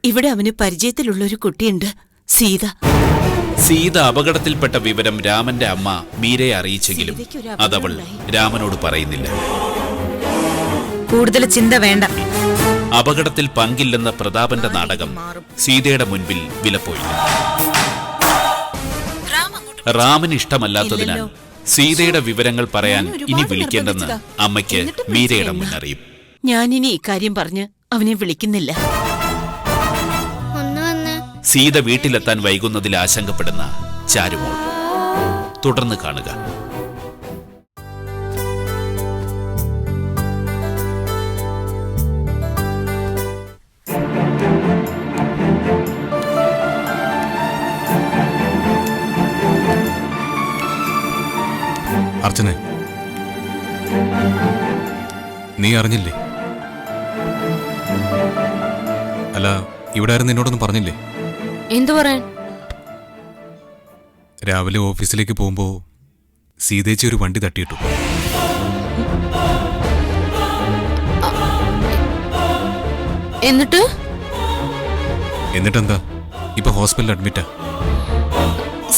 ഇവിടെ അവന് പരിചയത്തിലുള്ളൊരു കുട്ടിയുണ്ട്, സീത. സീത അപകടത്തിൽപ്പെട്ട വിവരം രാമന്റെ അമ്മ മീരയെ അറിയിച്ചെങ്കിലും അതവൾ രാമനോട് പറയുന്നില്ല. കൂടുതൽ ചിന്ത വേണ്ട. അപകടത്തിൽ പങ്കില്ലെന്ന പ്രതാപന്റെ നാടകം സീതയുടെ മുൻപിൽ വിലപ്പോയി. റാമിന് ഇഷ്ടമല്ലാത്തതിനാൽ സീതയുടെ വിവരങ്ങൾ പറയാൻ ഇനി വിളിക്കേണ്ടെന്ന് അമ്മയ്ക്ക് മീരയുടെ മുന്നറിയിപ്പ്. ഞാനിനി ഇക്കാര്യം പറഞ്ഞ് അവനെ വിളിക്കുന്നില്ല. സീത വീട്ടിലെത്താൻ വൈകുന്നതിൽ ആശങ്കപ്പെടുന്ന ചാരുമോൾ. തുടർന്ന് കാണുക. അർച്ചന, നീ അറിഞ്ഞില്ലേ? അല്ല, ഇവിടെ ആരും നിന്നോടൊന്നും പറഞ്ഞില്ലേ? എന്തു പറയാൻ? രാവിലെ ഓഫീസിലേക്ക് പോകുമ്പോ സീതേച്ചി ഒരു വണ്ടി തട്ടിയിട്ടു. എന്നിട്ടെന്താ, ഇപ്പൊ ഹോസ്പിറ്റലിൽ അഡ്മിറ്റാ.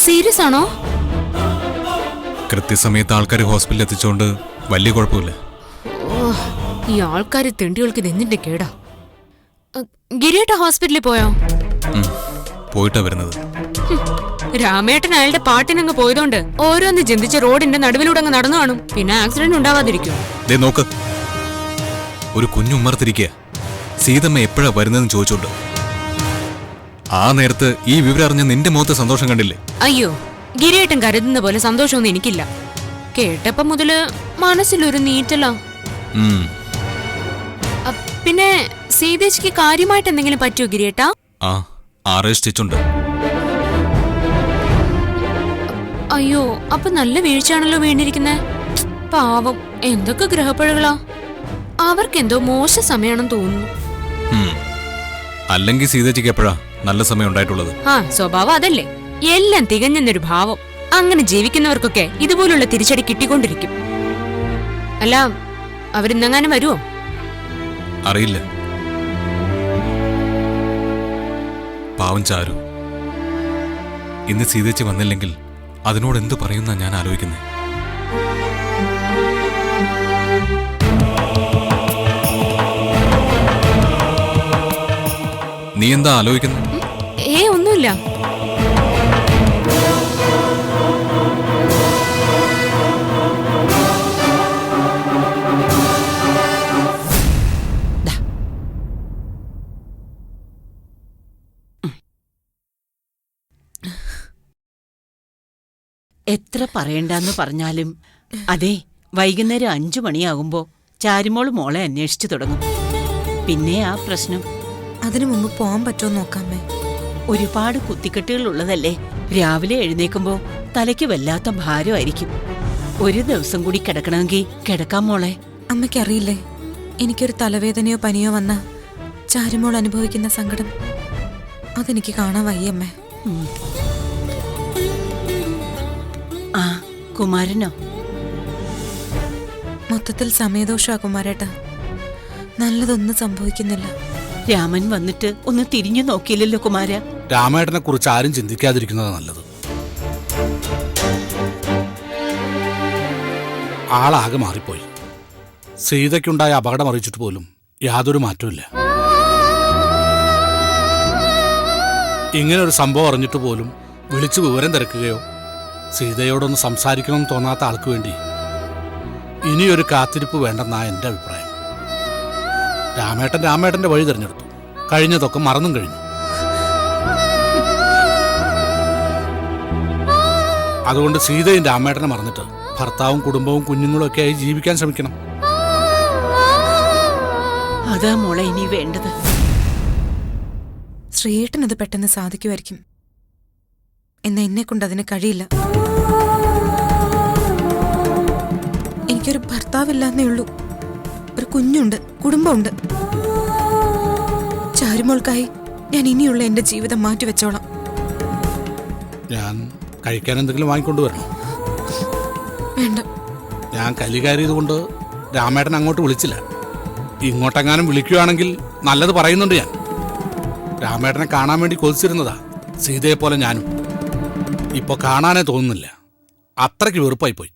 സീരിയസ് ആണോ? കൃത്യസമയത്ത് ആൾക്കാർ ഹോസ്പിറ്റലിൽ എത്തിച്ചോണ്ട് വലിയ കുഴപ്പമില്ല. ഈ ആൾക്കാര് തെണ്ടികൾക്ക് ഇത് എന്തിന്റെ കേടാ? ഗിരിയേട്ട ഹോസ്പിറ്റലിൽ പോയോ? പോയിട്ടാ വരുന്നത്. രാമേട്ടൻ അയാളുടെ പാട്ടിനങ്ങ് പോയതുകൊണ്ട് ഓരോന്ന് ചിന്തിച്ച് റോഡിന്റെ നടുവിലൂടെ അങ്ങ് നടന്നു കാണും. പിന്നെ ആക്സിഡന്റ് ഉണ്ടാവാതിരിക്കും. നോക്ക്, ഒരു കുഞ്ഞുമ്മർത്തിരിക്കുക. സീതമ്മ എപ്പോഴാ വരുന്നതെന്ന് ചോദിച്ചോണ്ട്. ആ നേരത്ത് ഈ വിവരം അറിഞ്ഞ നിന്റെ മുഖത്ത് സന്തോഷം കണ്ടില്ലേ? അയ്യോ, ഗിരിയേട്ടൻ കരുതുന്ന പോലെ സന്തോഷമൊന്നും എനിക്കില്ല. കേട്ടപ്പോ മുതല് മനസ്സിലൊരു നീറ്റലാ. പിന്നെ സീതേച്ചിക്ക് കാര്യമായിട്ട് എന്തെങ്കിലും പറ്റുമോ ഗിരിയേട്ടാ? 6 സ്റ്റിച്ചുണ്ട്. അയ്യോ, അപ്പൊ നല്ല വീഴ്ചയാണല്ലോ വീണിരിക്കുന്നേ. പാവം, എന്തൊക്കെ ഗ്രഹപ്പഴകളാ. അവർക്കെന്തോ മോശ സമയമാണെന്ന് തോന്നുന്നു. അല്ലെങ്കിൽ സീതേച്ചിക്ക് എപ്പോഴാ നല്ല സമയം ഉണ്ടായിട്ടുള്ളത്? സ്വഭാവം അതല്ലേ, എല്ലാം തികഞ്ഞെന്നൊരു ഭാവം. അങ്ങനെ ജീവിക്കുന്നവർക്കൊക്കെ ഇതുപോലുള്ള തിരിച്ചടി കിട്ടിക്കൊണ്ടിരിക്കും. അല്ല, അവരിന്നെങ്ങാനും വരുമോ? അറിയില്ല. പാവം ചാരു. ഇന്ന് സീതേച്ചി വന്നില്ലെങ്കിൽ അതിനോട് എന്തു പറയുന്ന ഞാൻ ആലോചിക്കുന്നത്. നീ എന്താ ആലോചിക്കുന്നത്? ഒന്നുമില്ല. എത്ര പറയണ്ടെന്ന് പറഞ്ഞാലും അതെ, വൈകുന്നേരം 5 മണിയാകുമ്പോ ചാരുമോള് മോളെ അന്വേഷിച്ചു തുടങ്ങും. പിന്നെ ആ പ്രശ്നം. അതിനു മുമ്പ് പോകാൻ പറ്റുമോ നോക്കാമേ? ഒരുപാട് കുത്തിക്കെട്ടുകൾ ഉള്ളതല്ലേ. രാവിലെ എഴുന്നേക്കുമ്പോ തലയ്ക്ക് വല്ലാത്ത ഭാരമായിരിക്കും. ഒരു ദിവസം കൂടി കിടക്കണമെങ്കിൽ കിടക്കാം മോളെ. അമ്മയ്ക്കറിയില്ലേ, എനിക്കൊരു തലവേദനയോ പനിയോ വന്ന ചാരുമോൾ അനുഭവിക്കുന്ന സങ്കടം അതെനിക്ക് കാണാൻ വയ്യമ്മേ. കുമാരനോ? മൊത്തത്തിൽ സമയദോഷാ കുമാരേട്ടാ. നല്ലതൊന്നും സംഭവിക്കുന്നില്ല. രാമൻ വന്നിട്ട് ഒന്ന് തിരിഞ്ഞു നോക്കിയില്ലല്ലോ കുമാര. രാമേട്ടനെ കുറിച്ച് ആരും ചിന്തിക്കാതിരിക്കുന്നതാണ് നല്ലത്. ആളാകെ മാറിപ്പോയി. സീതയ്ക്കുണ്ടായ അപകടം അറിയിച്ചിട്ട് പോലും യാതൊരു മാറ്റമില്ല. ഇങ്ങനൊരു സംഭവം അറിഞ്ഞിട്ട് പോലും വിളിച്ച് വിവരം തിരക്കുകയോ സീതയോടൊന്ന് സംസാരിക്കണമെന്ന് തോന്നാത്ത ആൾക്ക് വേണ്ടി ഇനിയൊരു കാത്തിരിപ്പ് വേണ്ടെന്നാ എൻ്റെ അഭിപ്രായം. രാമേട്ടൻ്റെ വഴി തിരഞ്ഞെടുത്തു. കഴിഞ്ഞതൊക്കെ മറന്നും കഴിഞ്ഞു. അതുകൊണ്ട് സീതയും രാമേട്ടനെ മറന്നിട്ട് ഭർത്താവും കുടുംബവും കുഞ്ഞുങ്ങളും ഒക്കെ ആയി ജീവിക്കാൻ ശ്രമിക്കണം. അതാ മോളെ ഇനി വേണ്ടത്. ശ്രീയേട്ടനത് പെട്ടെന്ന് സാധിക്കുമായിരിക്കും. എന്നാ എന്നെക്കൊണ്ട് അതിന് കഴിയില്ല. എനിക്കൊരു ഭർത്താവില്ലാന്നേ ഉള്ളൂ. ഒരു കുഞ്ഞുണ്ട്, കുടുംബമുണ്ട്. ചാരുമോൾക്കായി ഞാൻ ഇനിയുള്ള എന്റെ ജീവിതം മാറ്റിവെച്ചോളാം. ഞാൻ കഴിക്കാൻ എന്തെങ്കിലും വാങ്ങിക്കൊണ്ടുവരണോ? വേണ്ട. ഞാൻ കലികാരിയതുകൊണ്ട് രാമേട്ടൻ അങ്ങോട്ട് വിളിച്ചില്ല. ഇങ്ങോട്ടെങ്ങാനും വിളിക്കുകയാണെങ്കിൽ നല്ലത് പറയുന്നുണ്ട് ഞാൻ. രാമേട്ടനെ കാണാൻ വേണ്ടി കൊതിച്ചിരുന്നതാ, സീതയെ പോലെ ഞാനും. ഇപ്പൊ കാണാനേ തോന്നുന്നില്ല, അത്രയ്ക്ക് വെറുപ്പായി പോയി.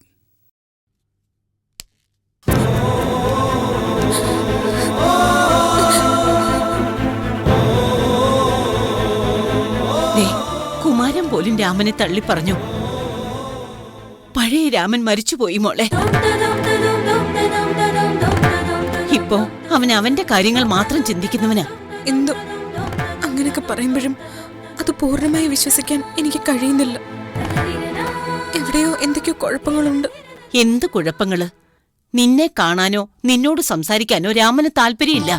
കുമാരൻ പോലും രാമനെ തള്ളി പറഞ്ഞു. പഴയ രാമൻ മരിച്ചുപോയി മോളെ. ഇപ്പോ അവൻ അവന്റെ കാര്യങ്ങൾ മാത്രം ചിന്തിക്കുന്നവനാ. എന്തോ അങ്ങനെയൊക്കെ പറയുമ്പോഴും അത് പൂർണ്ണമായി വിശ്വസിക്കാൻ എനിക്ക് കഴിയുന്നില്ല. എവിടെയോ എന്തൊക്കെയോ കുഴപ്പങ്ങളുണ്ട്. എന്ത് കുഴപ്പങ്ങള്? നിന്നെ കാണാനോ നിന്നോട് സംസാരിക്കാനോ രാമന് താല്പര്യമില്ല.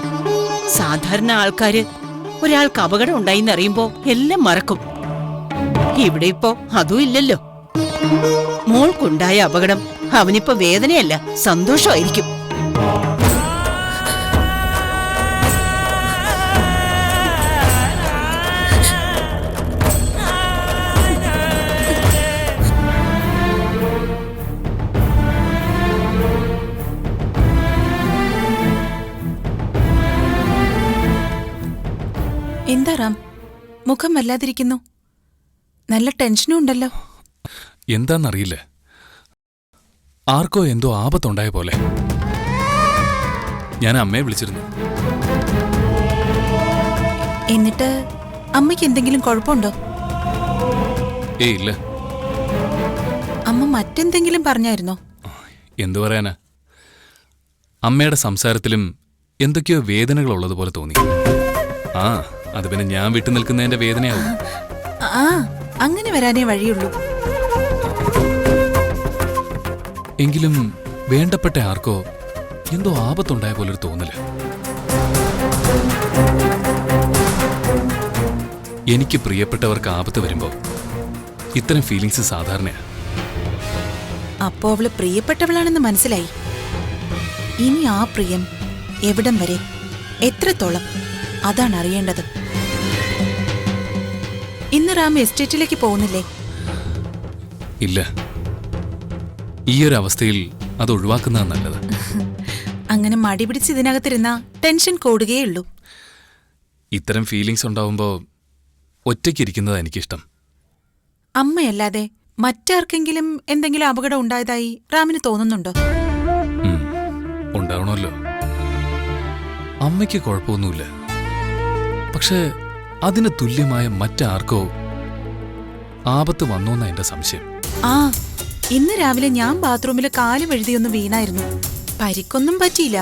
സാധാരണ ആൾക്കാര് ഒരാൾക്ക് അപകടം ഉണ്ടായിന്നറിയുമ്പോ എല്ലാം മറക്കും. ഇവിടെ ഇപ്പോ അതും ഇല്ലല്ലോ. മോൾക്കുണ്ടായ അപകടം അവനിപ്പോ വേദനയല്ല, സന്തോഷമായിരിക്കും. എന്താ റാം, മുഖം വല്ലാതിരിക്കുന്നു? നല്ല ടെൻഷനും ഉണ്ടല്ലോ. എന്താന്നറിയില്ല, ആർക്കോ എന്തോ ആപത്തുണ്ടായ പോലെ. ഞാൻ അമ്മയെ വിളിച്ചിരുന്നു. എന്നിട്ട് അമ്മയ്ക്ക് എന്തെങ്കിലും കുഴപ്പമുണ്ടോ? ഇല്ല. അമ്മ മറ്റെന്തെങ്കിലും പറഞ്ഞായിരുന്നോ? എന്തു പറയാനാ, അമ്മയുടെ സംസാരത്തിലും എന്തൊക്കെയോ വേദനകളുള്ളതുപോലെ തോന്നി. ആ, അത് പിന്നെ ഞാൻ വിട്ടു നിൽക്കുന്നതിന്റെ വേദനയാവും. ആ, അങ്ങനെ വരാനേ വഴിയുള്ളൂ. എങ്കിലും വേണ്ടപ്പെട്ട ആർക്കോ എന്തോ ആപത്തുണ്ടായ പോലൊരു തോന്നല്. എനിക്ക് പ്രിയപ്പെട്ടവർക്ക് ആപത്ത് വരുമ്പോ ഇത്തരം ഫീലിങ്സ് സാധാരണയാ. അപ്പോ അവള് പ്രിയപ്പെട്ടവളാണെന്ന് മനസ്സിലായി. ഇനി ആ പ്രിയം എവിടം വരെ, എത്രത്തോളം, അതാണ് അറിയേണ്ടത്. ഇന്ന് റാം എസ്റ്റേറ്റിലേക്ക് പോകുന്നില്ലേ? ഇല്ല, ഈയൊരവസ്ഥയിൽ അത് ഒഴിവാക്കുന്നതാണ് നല്ലത്. അങ്ങനെ മടി പിടിച്ച് ഇതിനകത്തിരുന്ന ടെൻഷൻ കൂടുകയുള്ളൂ. ഇത്തരം ഫീലിങ്സ് ഉണ്ടാവുമ്പോ ഒറ്റയ്ക്കിരിക്കുന്നതാ എനിക്കിഷ്ടം. അമ്മയല്ലാതെ മറ്റാർക്കെങ്കിലും എന്തെങ്കിലും അപകടം ഉണ്ടായതായി റാമിന് തോന്നുന്നുണ്ടോ? ഉണ്ടാവണമല്ലോ. അമ്മയ്ക്ക് കുഴപ്പമൊന്നുമില്ല. പക്ഷെ അതിന് തുല്യമായ മറ്റാർക്കോ ആപത്ത് വന്നോന്നാ എന്റെ സംശയം. ആ, ഇന്ന് രാവിലെ ഞാൻ ബാത്റൂമിൽ കാല് വഴുതിയൊന്ന് വീണായിരുന്നു. പരിക്കൊന്നും പറ്റിയില്ല,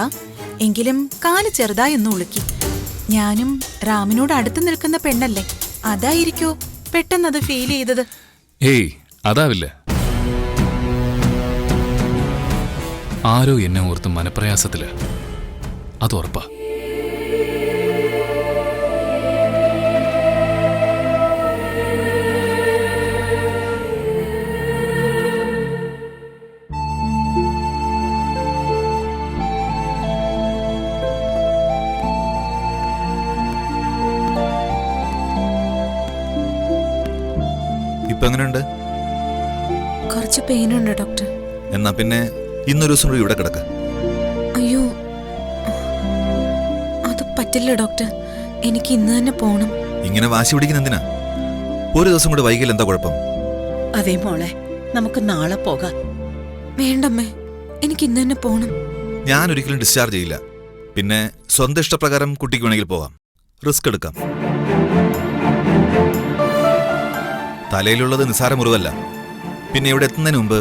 എങ്കിലും കാല് ചെറുതായൊന്ന് ഉളുക്കി. ഞാനും റാമിനോട് അടുത്ത് നിൽക്കുന്ന പെണ്ണല്ലേ, അതായിരിക്കോ പെട്ടെന്നത് ഫീൽ ചെയ്തത്. ഏയ്, അതാവില്ല. ആരോ എന്നെ ഓർത്ത് മനപ്രയാസത്തില്, അതുറപ്പാ. ഇപ്പൊ എങ്ങനെയുണ്ട്? കുറച്ച് പെയിനുണ്ട് ഡോക്ടർ. എന്നാ പിന്നെ ഇന്നൊരു ദിവസം കൂടി ഇവിടെ കിടക്ക. അയ്യോ, അത് പറ്റില്ല ഡോക്ടർ. എനിക്ക് ഇന്ന് തന്നെ പോണം. ഇങ്ങനെ വാശി പിടിക്കുന്ന എന്തിനാ? ഒരു ദിവസം കൂടി വൈകില്ല, എന്താ കുഴപ്പം? അതേ മോളെ, നമുക്ക് നാളെ പോകാം. വേണ്ടമ്മേ, എനിക്ക് ഇന്ന് തന്നെ പോണം. ഞാൻ ഒരിക്കലും ഡിസ്ചാർജ് ചെയ്യില്ല. പിന്നെ സ്വന്തം ഇഷ്ടപ്രകാരം കുട്ടിക്ക് വേണമെങ്കിൽ പോകാം, റിസ്ക് എടുക്കാം. തലയിലുള്ളത് നിസ്സാര മുറിവല്ല. പിന്നെ ഇവിടെ എത്തുന്നതിന് മുമ്പ്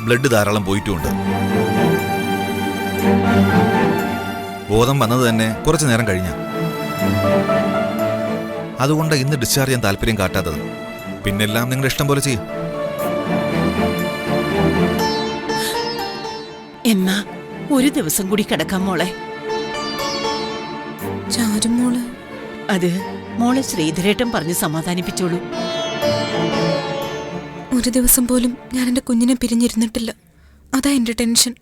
ബ്ലഡ് ധാരാളം പോയിട്ടുമുണ്ട്. ബോധം വന്നത് തന്നെ കുറച്ചു നേരം കഴിഞ്ഞ. അതുകൊണ്ട് ഇന്ന് ഡിസ്ചാർജ് ചെയ്യാൻ താല്പര്യം കാട്ടാത്തത്. പിന്നെല്ലാം നിങ്ങളുടെ ഇഷ്ടം പോലെ ചെയ്യും. എന്നാ ഒരു ദിവസം കൂടി കിടക്കാം മോളെ. ചാരുമോള് അത് മോളെ ശ്രീധരേട്ടൻ പറഞ്ഞ് സമാധാനിപ്പിച്ചോളൂ. ഒരു ദിവസം പോലും ഞാൻ എൻ്റെ കുഞ്ഞിനെ പിരിഞ്ഞിരുന്നിട്ടില്ല. അതാ എൻ്റെ ടെൻഷൻ.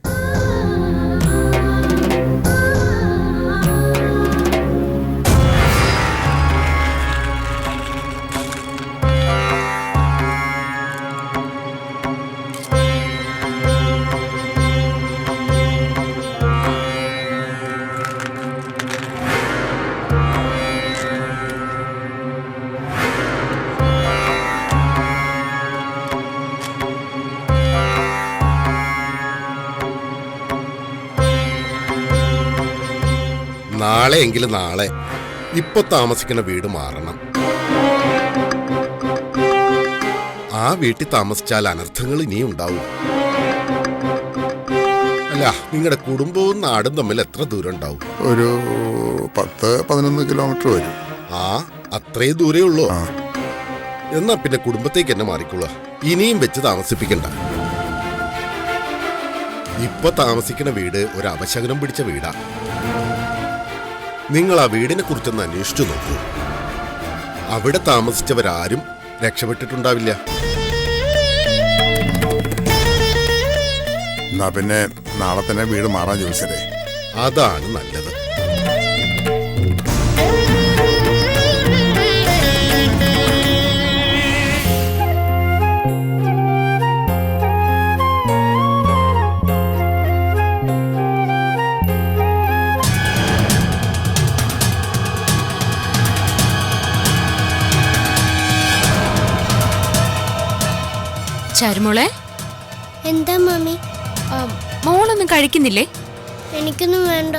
നാളെ എങ്കിലും നാളെ ഇപ്പൊ താമസിക്കുന്ന വീട് മാറണം. ആ വീട്ടിൽ താമസിച്ചാൽ അനർത്ഥങ്ങൾ ഇനിയും ഉണ്ടാവും. അല്ല, നിങ്ങളുടെ കുടുംബവും നാടും തമ്മിൽ എത്ര ദൂരം ഉണ്ടാവും? ഒരു 10-11 കിലോമീറ്റർ വരും. ആ, അത്രേ ദൂരേ ഉള്ളൂ. എന്നാ പിന്നെ കുടുംബത്തേക്ക് എന്നെ മാറിക്കൊള്ളുക. ഇനിയും വെച്ച് താമസിപ്പിക്കണ്ട. ഇപ്പൊ താമസിക്കുന്ന വീട് ഒരു അപശകനം പിടിച്ച വീടാ. നിങ്ങൾ ആ വീടിനെ കുറിച്ചൊന്ന് അന്വേഷിച്ചു നോക്കൂ. അവിടെ താമസിച്ചവരാരും രക്ഷപ്പെട്ടിട്ടുണ്ടാവില്ല. എന്നാ പിന്നെ നാളെ തന്നെ വീട് മാറാൻ ചോദിച്ചതേ. അതാണ് നല്ലത്. ചരുമോളെ, എന്താ മാമി? മോളൊന്നും കഴിക്കുന്നില്ലേ? എനിക്കൊന്നും വേണ്ട.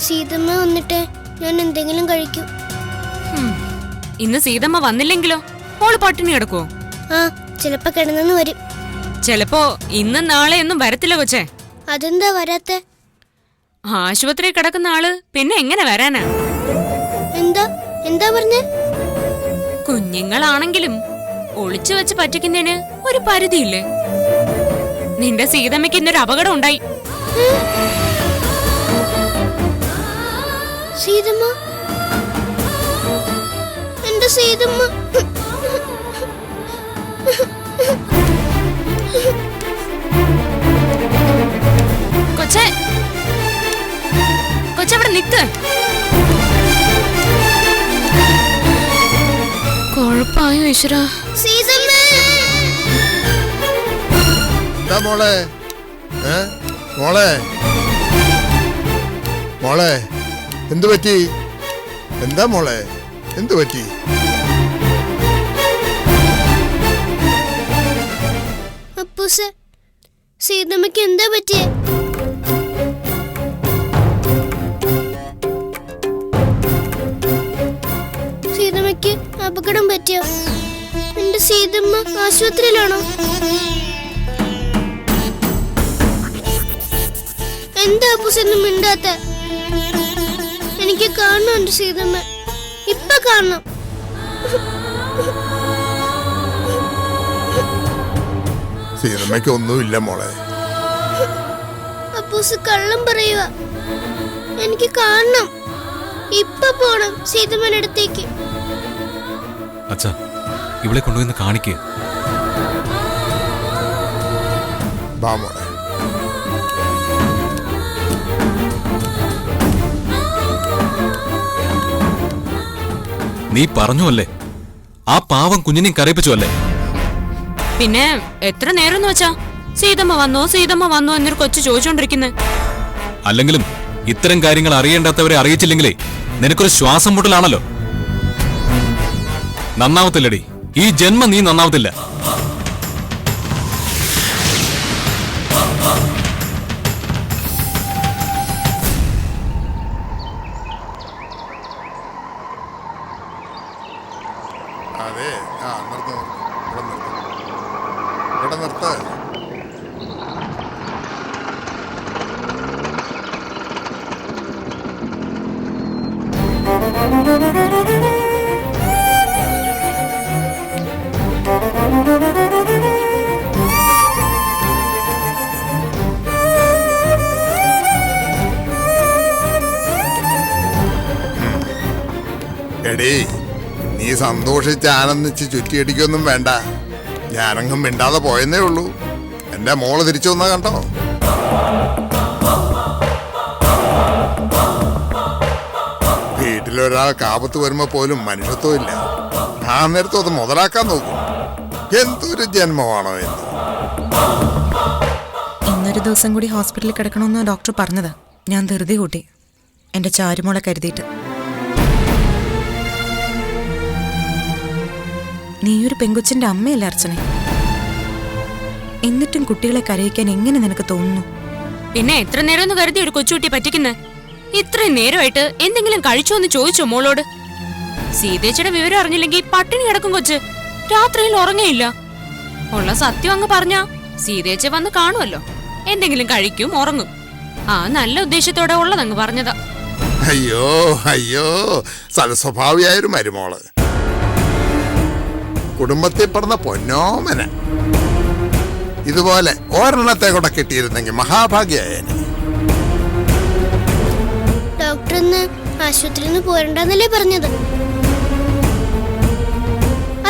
സീതമ്മ വന്നിട്ട് ഞാൻ എന്തെങ്കിലും കഴിക്കൂ. ഇന്ന് സീതമ്മ വന്നില്ലെങ്കിലോ? മോള് പട്ടിണി കിടക്കുവോ? ആ, ചിലപ്പോ കിടന്നു വരും. ചിലപ്പോ ഇന്നും നാളെ ഒന്നും വരത്തില്ല കൊച്ചേ. അതെന്താ വരാത്തെ? ആശുപത്രി കിടക്കുന്ന ആള് പിന്നെ എങ്ങനെ വരാനാ? എന്താ പറഞ്ഞേ? കുഞ്ഞുങ്ങളാണെങ്കിലും ഒളിച്ചു വെച്ച് പറ്റിക്കുന്നതിന് ഒരു പരിധിയില്ലേ? നിന്റെ സീതമ്മയ്ക്ക് ഇന്നൊരു അപകടം ഉണ്ടായി. സീതമ്മ, എന്റെ സീതമ്മ. കൊച്ചവിടെ നിക്ക്. കൊഴപ്പായോ ഈശ്വരാ? സീതമ്മ, എന്താ മോളെ? മോളെ മോളെ എന്തു പറ്റി? എന്താ മോളെ എന്തു പറ്റി? അപ്പൂസേ, സീതമ്മയ്ക്ക് എന്താ പറ്റിയേ? സീതമ്മയ്ക്ക് അപകടം പറ്റിയോ? എന്റെ സീതമ്മ ആശുപത്രിയിലാണോ? എന്താ അപ്പൂസൊന്നും മിണ്ടാത്ത? എനിക്ക് കാണണം എന്റെ സീതമ്മ. ഇപ്പൊ കാണണം. സീതമ്മയ്ക്ക് ഒന്നുമില്ല മോളെ. അപ്പൂസ് കള്ളം പറയുക. എനിക്ക് കാണണം. ഇപ്പൊ പോണം സീതമ്മയുടെ അടുത്തേക്ക്. അച്ഛാ, ഇവിടെ കൊണ്ടുവന്ന് കാണിക്കുക. വാ മോളെ. നീ പറഞ്ഞു അല്ലേ, ആ പാവം കുഞ്ഞിനെയും കരയിപ്പിച്ചു അല്ലേ? പിന്നെ എത്ര നേരം വെച്ചാ സീതമ്മ വന്നോ എന്നൊരു കൊച്ചു ചോദിച്ചോണ്ടിരിക്കുന്നെ. അല്ലെങ്കിലും ഇത്തരം കാര്യങ്ങൾ അറിയേണ്ടാത്തവരെ അറിയിച്ചില്ലെങ്കിലേ നിനക്കൊരു ശ്വാസം മുട്ടലാണല്ലോ. നന്നാവത്തില്ലടി, ഈ ജന്മം നീ നന്നാവത്തില്ല. അതെ, ഇവിടെ നിർത്ത. എടീ, നീ സന്തോഷിച്ച് ആനന്ദിച്ച് ചുറ്റിയടിക്കൊന്നും വേണ്ട. ഞാനങ്ങും മിണ്ടാതെ പോയെന്നേ ഉള്ളൂ. എന്റെ മോള് തിരിച്ചു വന്നാ കണ്ടോ? വീട്ടിലൊരാൾ കാപത്ത് വരുമ്പോ പോലും മനുഷ്യത്വം ഇല്ല. ആ നേരത്തും അത് മുതലാക്കാൻ നോക്കും. എന്തൊരു ജന്മമാണോ എന്ന്. ഇന്നൊരു ദിവസം കൂടി ഹോസ്പിറ്റലിൽ കിടക്കണമെന്ന് ഡോക്ടർ പറഞ്ഞതാ. ഞാൻ ധൃതി കൂട്ടി എന്റെ ചാരുമോളെ കരുതിയിട്ട്. നീയൊരു പെങ്കൊച്ചിന്റെ അമ്മയല്ല അർച്ചനെ. എന്നിട്ടും കുട്ടികളെ കരയിക്കാൻ എങ്ങനെ നിനക്ക് തോന്നുന്നു? പിന്നെ എത്ര നേരം ഒന്ന് കരുതി ഒരു കൊച്ചുകുട്ടി പറ്റിക്കുന്നെ? ഇത്രയും നേരമായിട്ട് എന്തെങ്കിലും കഴിച്ചോന്ന് ചോദിച്ചോ മോളോട്? സീതേച്ചിയുടെ വിവരം അറിഞ്ഞില്ലെങ്കിൽ പട്ടിണി കിടക്കും കൊച്ച്. രാത്രിയിൽ ഉറങ്ങയില്ല. ഉള്ള സത്യം അങ്ങ് പറഞ്ഞാ സീതേച്ച വന്ന് കാണുമല്ലോ. എന്തെങ്കിലും കഴിക്കും, ഉറങ്ങും. ആ നല്ല ഉദ്ദേശത്തോടെ ഉള്ളതങ്ങ് പറഞ്ഞതാ. അയ്യോ അയ്യോ, സൽസ്വഭാവിയായൊരു മരുമോള്, കുടുംബത്തിൽ പറഞ്ഞ പൊന്നോമന. ഇതുപോലെ ഒരെണ്ണത്തെ കൂടെ കിട്ടിയിരുന്നെങ്കിൽ മഹാഭാഗ്യായേനെ. ഡോക്ടർ ഇന്ന് ആശുപത്രിയിൽ നിന്ന് പോരണ്ടെന്നല്ലേ പറഞ്ഞത്?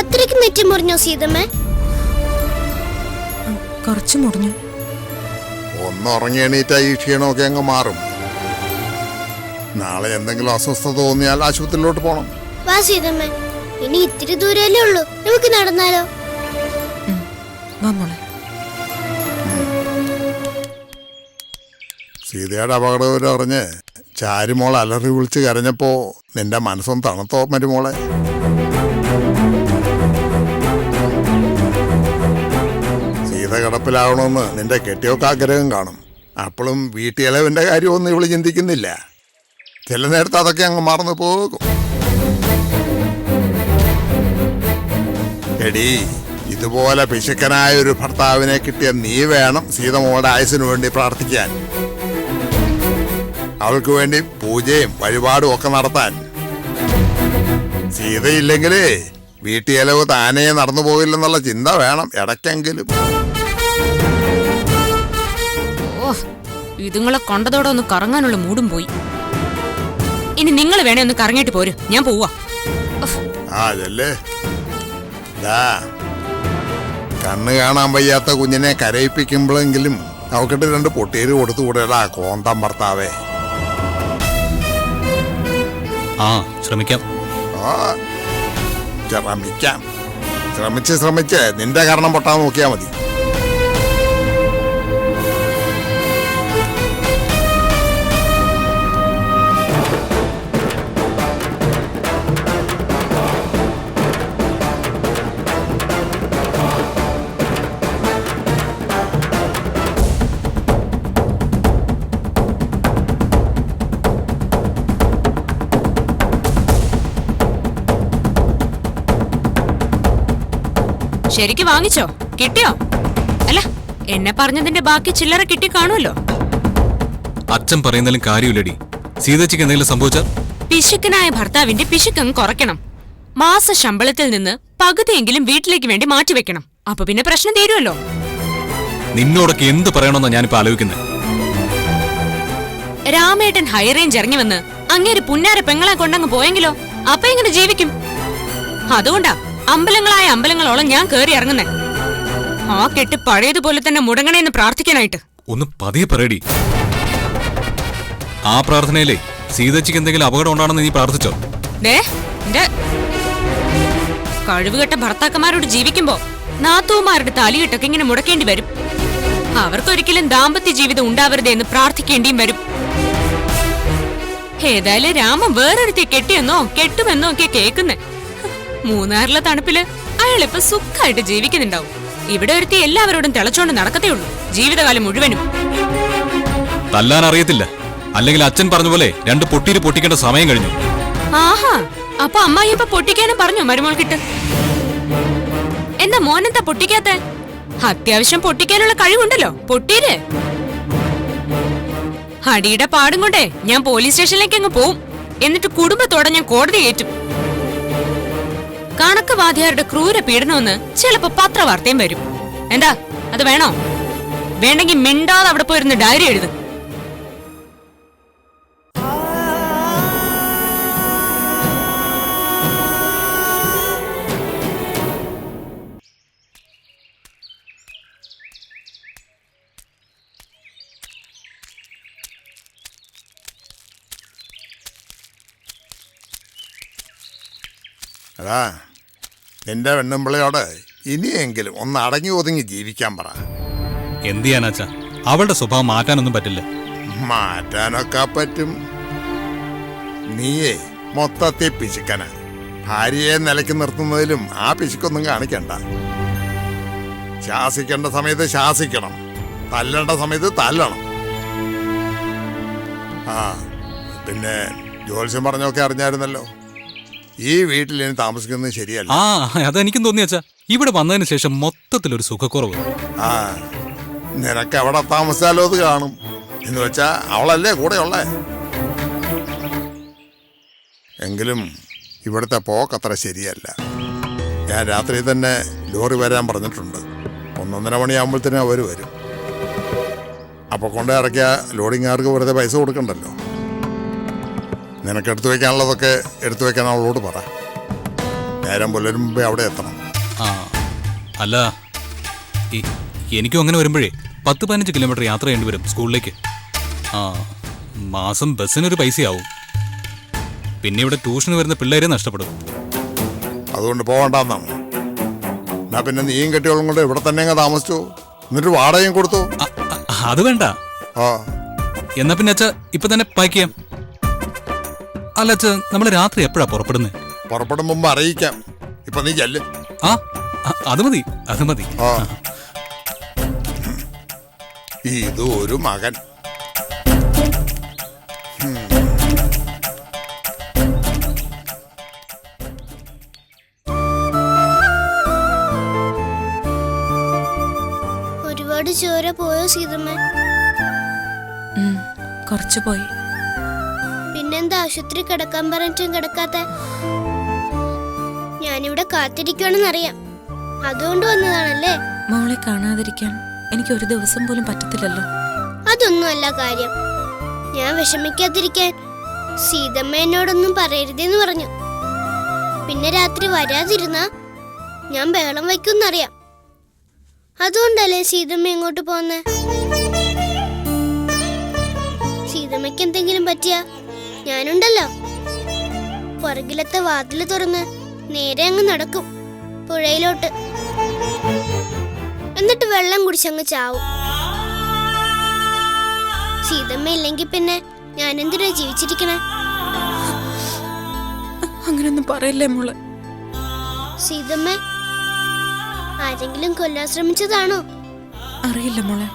അത്രയ്ക്ക് നെറ്റി മുറിഞ്ഞോ സീതമ്മേ? കുറച്ച് മുറിഞ്ഞു. ഒന്നുറങ്ങി എണീറ്റാ ഈ ക്ഷീണമൊക്കെ അങ്ങ് മാറും. നാളെ എന്തെങ്കിലും അസ്വസ്ഥത തോന്നിയാൽ ആശുപത്രിയിലോട്ട് പോണം. വാ സീതമ്മേ, ഇനി ഇത്തിരി ദൂരല്ലേ ഉള്ളൂ, നമുക്ക് നടന്നാലോ? വന്നോളെ. സീതയുടെ അപകടം അറിഞ്ഞ് ചാരുമോൾ അലറി വിളിച്ച് കരഞ്ഞപ്പോ നിന്റെ മനസ്സൊന്ന് തണുത്തോ മരുമോളെ? സീത കിടപ്പിലാവണമെന്ന് നിന്റെ കെട്ടിയൊക്കെ ആഗ്രഹം കാണും. അപ്പോഴും വീട്ടിലവന്റെ കാര്യമൊന്നും ഇവള് ചിന്തിക്കുന്നില്ല. ചില നേരത്ത് അതൊക്കെ അങ്ങ് മറന്നു പോകും. എടീ, ഇതുപോലെ പിശുക്കനായ ഒരു ഭർത്താവിനെ കിട്ടിയ നീ വേണം സീതമോളുടെ ആയുസിനു വേണ്ടി പ്രാർത്ഥിക്കാൻ. അവൾക്ക് വേണ്ടി പൂജയും വഴിപാടും ഒക്കെ നടത്താൻ. സീതയില്ലെങ്കിലേ വീട്ടിലവ് താനേ നടന്നു പോകില്ലെന്നുള്ള ചിന്ത വേണം ഇടയ്ക്കെങ്കിലും. ഓ, ഇതുങ്ങളെ കണ്ടതോടെ ഒന്ന് കറങ്ങാനുള്ള മൂടും പോയി. ഇനി നിങ്ങൾ വേണേ ഒന്ന് കറങ്ങിയിട്ട് പോര്, ഞാൻ പോവാ. അതല്ലേ കണ്ണ് കാണാൻ വയ്യാത്ത കുഞ്ഞിനെ കരയിപ്പിക്കുമ്പോഴെങ്കിലും അവക്കിട്ട് 2 പൊട്ടീര് കൊടുത്തുകൂടെടാ കോന്തം ഭർത്താവേ. ശ്രമിക്കാം. ശ്രമിച്ച് നിന്റെ കാരണം പൊട്ടാൻ നോക്കിയാ മതി. ശരിക്ക് വാങ്ങിച്ചോ? കിട്ടിയോ? അല്ല, എന്നെ പറഞ്ഞതിന്റെ ബാക്കി ചില്ലറ കിട്ടി കാണുമല്ലോ. അച്ഛൻ പറയുന്നതിലും കാര്യമില്ലടി. സീതച്ചിക്ക് എന്തെങ്കിലും സംഭവിച്ചാൽ പിശുക്കനായ ഭർത്താവിന്റെ പിശുക്കങ്ങ് കുറയ്ക്കണം. മാസ ശമ്പളത്തിൽ നിന്ന് പകുതിയെങ്കിലും വീട്ടിലേക്ക് വേണ്ടി മാറ്റിവെക്കണം. അപ്പൊ പിന്നെ പ്രശ്നം തീരുമല്ലോ. നിന്നോടൊക്കെ എന്ത് പറയണമെന്നാ ഞാനിപ്പോ ആലോചിക്കുന്നത്. രാമേട്ടൻ ഹൈറേഞ്ച് ഇറങ്ങി വന്ന് അങ്ങേര് പുന്നാര പെങ്ങളെ കൊണ്ടങ്ങ് പോയെങ്കിലോ? അപ്പൊ എങ്ങനെ ജീവിക്കും? അതുകൊണ്ടാ അമ്പലങ്ങളായ അമ്പലങ്ങളോളം ഞാൻ കേറി ഇറങ്ങുന്നേ. ആ കെട്ട് പഴയതുപോലെ തന്നെ മുടങ്ങണേന്ന് പ്രാർത്ഥിക്കാനായിട്ട്. ഒന്ന് പതിയെ പറയടി. ആ പ്രാർത്ഥനയിലെ സീതച്ചിക്ക് എന്തെങ്കിലും അപകടം ഉണ്ടാണെന്ന് നീ പ്രാർത്ഥിച്ചോ? കഴിവുകെട്ട ഭർത്താക്കന്മാരോട് ജീവിക്കുമ്പോ നാത്തൂമാരുടെ താലികെട്ടൊക്കെ ഇങ്ങനെ മുടക്കേണ്ടി വരും. അവർക്കൊരിക്കലും ദാമ്പത്യ ജീവിതം ഉണ്ടാവരുതേ എന്ന് പ്രാർത്ഥിക്കേണ്ടിയും വരും. ഏതായാലും രാമൻ വേറൊരുത്തെ കെട്ടിയെന്നോ കെട്ടുമെന്നോ ഒക്കെ കേൾക്കുന്നേ. മൂന്നാറിലെ തണുപ്പില് അയാളിപ്പോ സുഖമായിട്ട് ജീവിക്കുന്നുണ്ടാവും. ഇവിടെ ഒരുത്തി എല്ലാവരോടും തിളച്ചോണ്ട് നടക്കത്തേ ഉള്ളൂ ജീവിതകാലം മുഴുവനും. തല്ലാൻ അറിയത്തില്ല. അല്ലെങ്കിൽ അച്ഛൻ പറഞ്ഞ പോലെ 2 പൊട്ടീര് പൊട്ടിക്കേണ്ട സമയം കഴിഞ്ഞു. ആഹാ, അപ്പൊ അമ്മായി ഇപ്പൊ പൊട്ടിക്കാനും പറഞ്ഞു മരുമോൾക്കിട്ട്. എന്താ മോനെന്താ പൊട്ടിക്കാത്ത? അത്യാവശ്യം പൊട്ടിക്കാനുള്ള കഴിവുണ്ടല്ലോ, പൊട്ടീര്. അടിയുടെ പാടും കൊണ്ടേ ഞാൻ പോലീസ് സ്റ്റേഷനിലേക്ക് അങ്ങ് പോവും. എന്നിട്ട് കുടുംബത്തോടെ ഞാൻ കോടതി കയറ്റും. കണക്ക് വാദ്യാരുടെ ക്രൂര പീഡനമെന്ന് ചിലപ്പോ പത്രവാർത്തയും വരും. എന്താ അത് വേണോ? വേണ്ടെങ്കിൽ മിണ്ടാതെ അവിടെ പോയിരുന്ന് ഡയറി എഴുതും. അതാ നിന്റെ പെണ്ണുമ്പിളയോട് ഇനിയെങ്കിലും ഒന്ന് അടങ്ങി ഒതുങ്ങി ജീവിക്കാൻ പറ. എന്ത് ചെയ്യാനാച്ചാ, അവളുടെ സ്വഭാവം മാറ്റാനൊന്നും പറ്റില്ല. മാറ്റാനൊക്കെ പറ്റും. നീയേ മൊത്തത്തിൽ പിശുക്കന. ഭാര്യയെ നിലയ്ക്ക് നിർത്തുന്നതിലും ആ പിശുക്കൊന്നും കാണിക്കണ്ട. ശാസിക്കേണ്ട സമയത്ത് ശാസിക്കണം, തല്ലേണ്ട സമയത്ത് തല്ലണം. പിന്നെ ജോത്സ്യം പറഞ്ഞൊക്കെ അറിഞ്ഞായിരുന്നല്ലോ. ഈ വീട്ടിൽ ഇനി താമസിക്കുന്നത് ശരിയല്ല. ആ അതെനിക്കും തോന്നി അച്ഛാ. ഇവിടെ വന്നതിന് ശേഷം മൊത്തത്തിലൊരു സുഖക്കുറവ്. ആ നിനക്ക് അവിടെ താമസിച്ചാലോ അത് കാണും. എന്ന് വെച്ചാ അവളല്ലേ കൂടെ ഉള്ളേ. എങ്കിലും ഇവിടുത്തെ പോക്കത്ര ശരിയല്ല. ഞാൻ രാത്രി തന്നെ ലോറി വരാൻ പറഞ്ഞിട്ടുണ്ട്. 1-1:30 മണിയാകുമ്പോഴത്തേനും അവർ വരും. അപ്പോൾ കൊണ്ടേ ഇറക്കിയ ലോഡിങ്ങുകാർക്ക് വെറുതെ പൈസ കൊടുക്കണ്ടല്ലോ. നിനക്ക് എടുത്തു വെക്കാനുള്ളതൊക്കെ എടുത്തു വെക്കാൻ അവളോട് പറ. നേരം പുലരുമ്പേ അവിടെ എത്തണം. ആ അല്ല എനിക്കും അങ്ങനെ വരുമ്പോഴേ 10-15 കിലോമീറ്റർ യാത്ര ചെയ്യേണ്ടി വരും സ്കൂളിലേക്ക്. ആ മാസം ബസ്സിനൊരു പൈസയാവും. പിന്നെ ഇവിടെ ട്യൂഷന് വരുന്ന പിള്ളേരെ നഷ്ടപ്പെടും. അതുകൊണ്ട് പോകണ്ടെന്നാണ്. എന്നാ പിന്നെ നീയും കെട്ടിയോളും കൊണ്ട് ഇവിടെ തന്നെ അങ്ങ് താമസിച്ചു, എന്നിട്ട് വാടകയും കൊടുത്തു. അത് വേണ്ട. ആ എന്നാ പിന്നെ അച്ഛാ ഇപ്പൊ തന്നെ പാക്ക് ചെയ്യാം. അല്ല അച്ഛാ, നമ്മൾ രാത്രി എപ്പോഴാ പുറപ്പെടുന്നത്? പുറപ്പെടും മുമ്പ് അറിയിക്കാം. ഇപ്പൊ നീ ചെല്ല്. ആ അത് മതി, അത് മതി. ആ ഇത് ഒരു മകൻ. ഒരുപാട് ചോര പോയോ സീതമ്മ? കുറച്ചു പോയി. പിന്നെന്താ ആശുപത്രി കിടക്കാൻ പറഞ്ഞിട്ടും കിടക്കാത്ത? ഞാനിവിടെ കാത്തിരിക്കണമെന്നറിയാം, അതുകൊണ്ട് വന്നതാണല്ലേ. മോളെ കാണാതിരിക്കാൻ എനിക്ക് ഒരു ദിവസം പോലും പറ്റത്തില്ലല്ലോ. അതൊന്നും അല്ല കാര്യം. ഞാൻ വിഷമിക്കാതിരിക്കാൻ സീതമ്മ എന്നോടൊന്നും പറയരുതെന്ന് പറഞ്ഞു. പിന്നെ രാത്രി വരാതിരുന്നാ ഞാൻ ബഹളം വയ്ക്കുമെന്നറിയാം. അതുകൊണ്ടല്ലേ സീതമ്മ ഇങ്ങോട്ട് പോന്നെ. സീതമ്മയ്ക്ക് എന്തെങ്കിലും പറ്റിയാ ഞാനുണ്ടല്ലോ. പുറകിലത്തെ വാതില് തുറന്ന് നേരെ അങ്ങ് നടക്കും പുഴയിലോട്ട്. എന്നിട്ട് വെള്ളം കുടിച്ചങ്ങ് ചാവും. സീതമ്മ ഇല്ലെങ്കിൽ പിന്നെ ഞാൻ എന്തിനാ ജീവിച്ചിരിക്കണേ? അങ്ങനൊന്നും പറയല്ലേ മോളെ. സീതമ്മ ആരെങ്കിലും കൊല്ലാൻ ശ്രമിച്ചതാണോ? അറിയില്ല മോളെ.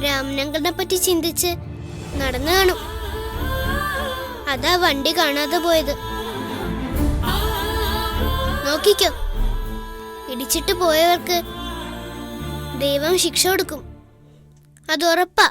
രാമനങ്കളെ പറ്റി ചിന്തിച്ച് നടന്നു കാണും. അതാ വണ്ടി കാണാതെ പോയത്. നോക്കിക്കോ, ഇടിച്ചിട്ട് പോയവർക്ക് ദൈവം ശിക്ഷ കൊടുക്കും, അത് ഉറപ്പാ.